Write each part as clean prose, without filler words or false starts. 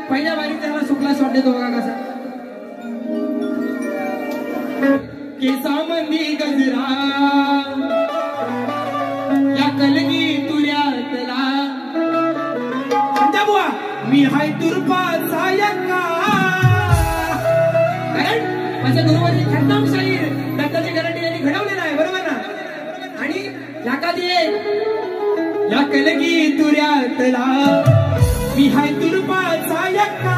पहिल्या बारीक त्याला सुकला शॉट देतो बघा कसा. केसामंदी गजरा या कलगी तुऱ्यातला बुवा मी हाय तुरपाचा यक्का. कारण माझ्या गुरुवारी ख्यातनाम शाहीर दत्ताजी गराटे यांनी घडवलेला आहे बरोबर ना. आणि याकादी या कलगी तुऱ्यातला मी हाय तुरपाचा यक्का.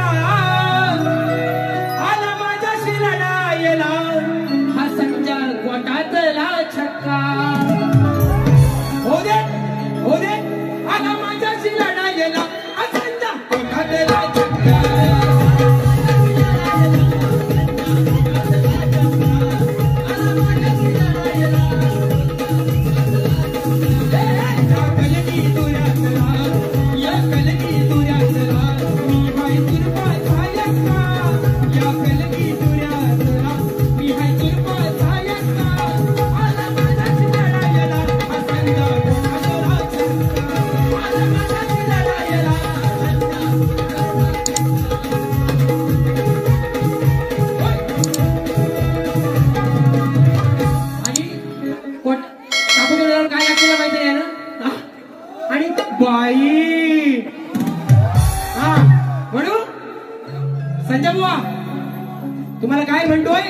आला माझ्याशी लढायला हा संजा कोटातला छक्का. हो दे आला माझ्याशी लढायला हा संजा कोटातला छक्का. बाई हा म्हणू संजय बुवा तुम्हाला काय म्हणतोय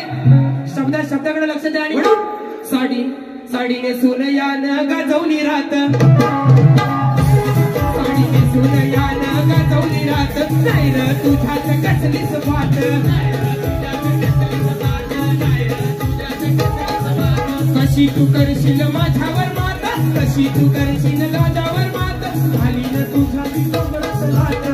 शब्दाकडे लक्ष द्या. आणि साडीने सोनयान गाजवली रात. साडीने सोनयान गाजवली रात. नाही र तुझ्याच कसलीच वाट. कशी तू करशील माझ्यावर मात. कशी तू करशील माझ्यावर मात. झाली न तुझ्या लाट.